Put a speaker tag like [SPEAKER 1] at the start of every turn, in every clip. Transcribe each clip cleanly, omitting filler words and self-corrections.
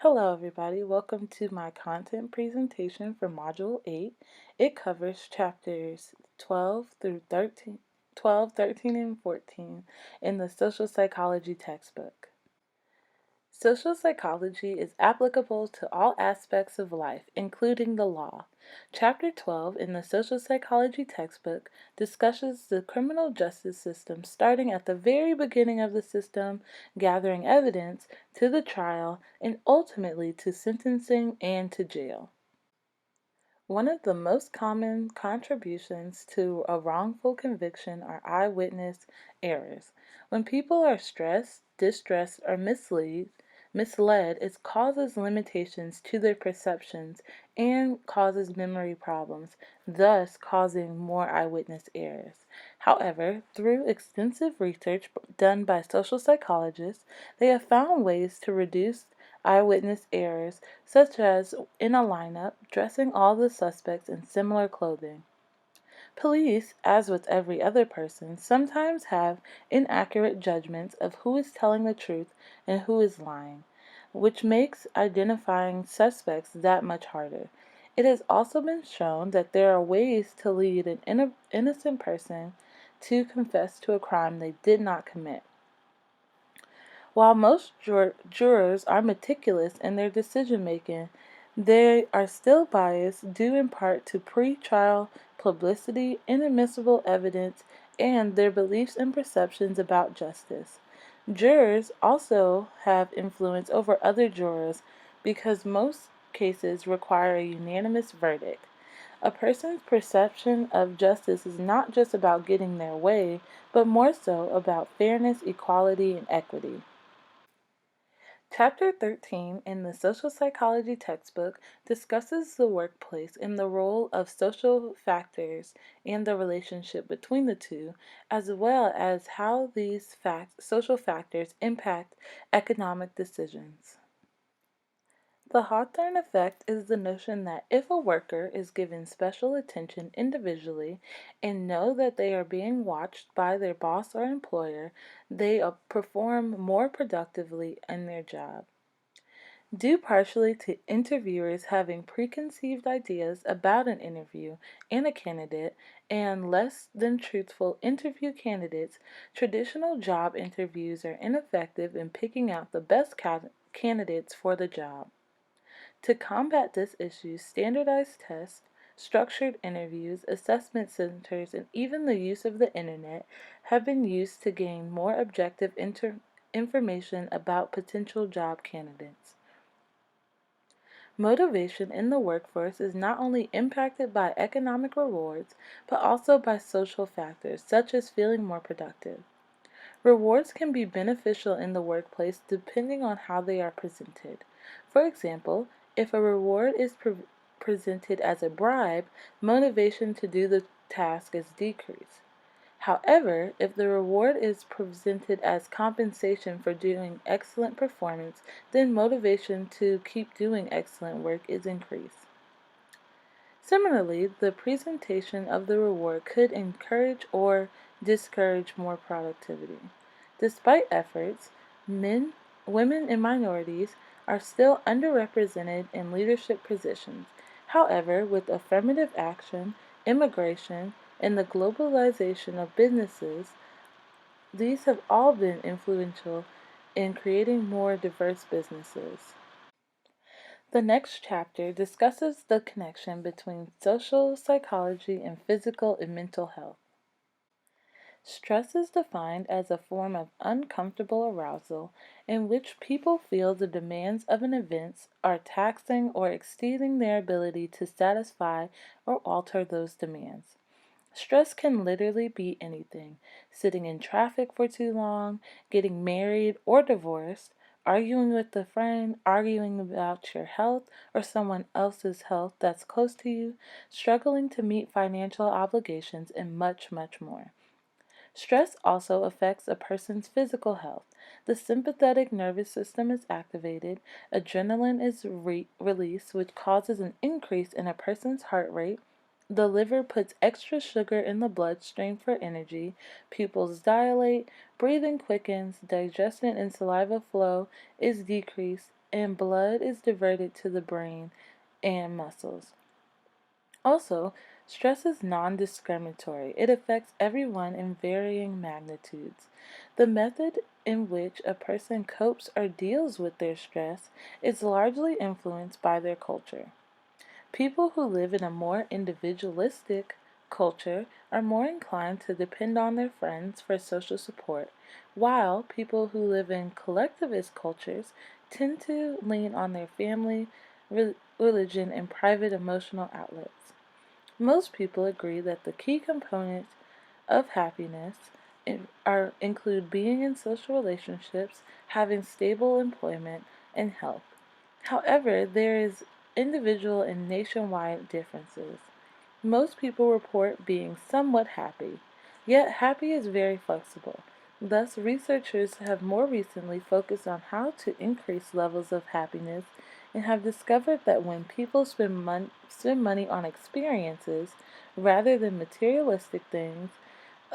[SPEAKER 1] Hello everybody, welcome to my content presentation for Module 8. It covers chapters 12 through 13, 12, 13, and 14 in the Social Psychology textbook. Social psychology is applicable to all aspects of life, including the law. Chapter 12 in the Social Psychology textbook discusses the criminal justice system starting at the very beginning of the system, gathering evidence, to the trial, and ultimately to sentencing and to jail. One of the most common contributions to a wrongful conviction are eyewitness errors. When people are stressed, distressed, or misled, it causes limitations to their perceptions and causes memory problems, thus causing more eyewitness errors. However, through extensive research done by social psychologists, they have found ways to reduce eyewitness errors, such as in a lineup, dressing all the suspects in similar clothing. Police, as with every other person, sometimes have inaccurate judgments of who is telling the truth and who is lying, which makes identifying suspects that much harder. It has also been shown that there are ways to lead an innocent person to confess to a crime they did not commit. While most jurors are meticulous in their decision-making, they are still biased due in part to pre-trial publicity, inadmissible evidence, and their beliefs and perceptions about justice. Jurors also have influence over other jurors because most cases require a unanimous verdict. A person's perception of justice is not just about getting their way, but more so about fairness, equality, and equity. Chapter 13 in the Social Psychology textbook discusses the workplace and the role of social factors and the relationship between the two, as well as how these social factors impact economic decisions. The Hawthorne effect is the notion that if a worker is given special attention individually and know that they are being watched by their boss or employer, they perform more productively in their job. Due partially to interviewers having preconceived ideas about an interview and a candidate and less than truthful interview candidates, traditional job interviews are ineffective in picking out the best candidates for the job. To combat this issue, standardized tests, structured interviews, assessment centers, and even the use of the internet have been used to gain more objective information about potential job candidates. Motivation in the workforce is not only impacted by economic rewards, but also by social factors, such as feeling more productive. Rewards can be beneficial in the workplace depending on how they are presented. For example, if a reward is presented as a bribe, motivation to do the task is decreased. However, if the reward is presented as compensation for doing excellent performance, then motivation to keep doing excellent work is increased. Similarly, the presentation of the reward could encourage or discourage more productivity. Despite efforts, men, women, and minorities are still underrepresented in leadership positions. However, with affirmative action, immigration, and the globalization of businesses, these have all been influential in creating more diverse businesses. The next chapter discusses the connection between social psychology and physical and mental health. Stress is defined as a form of uncomfortable arousal in which people feel the demands of an event are taxing or exceeding their ability to satisfy or alter those demands. Stress can literally be anything: sitting in traffic for too long, getting married or divorced, arguing with a friend, arguing about your health or someone else's health that's close to you, struggling to meet financial obligations, and much, much more. Stress also affects a person's physical health. The sympathetic nervous system is activated, adrenaline is released, which causes an increase in a person's heart rate. The liver puts extra sugar in the bloodstream for energy, pupils dilate, breathing quickens, digestion and saliva flow is decreased, and blood is diverted to the brain and muscles. Also, stress is non discriminatory. It affects everyone in varying magnitudes. The method in which a person copes or deals with their stress is largely influenced by their culture. People who live in a more individualistic culture are more inclined to depend on their friends for social support, while people who live in collectivist cultures tend to lean on their family, religion, and private emotional outlets. Most people agree that the key components of happiness include being in social relationships, having stable employment, and health. However, there is individual and nationwide differences. Most people report being somewhat happy, yet happy is very flexible. Thus, researchers have more recently focused on how to increase levels of happiness and have discovered that when people spend money on experiences rather than materialistic things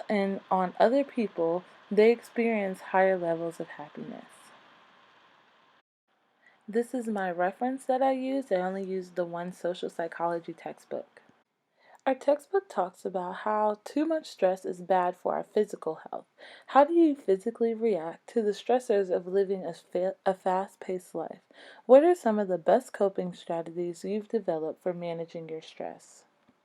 [SPEAKER 1] and on other people, they experience higher levels of happiness. This is my reference that I used. I only used the one social psychology textbook. Our textbook talks about how too much stress is bad for our physical health. How do you physically react to the stressors of living a fast paced life? What are some of the best coping strategies you've developed for managing your stress?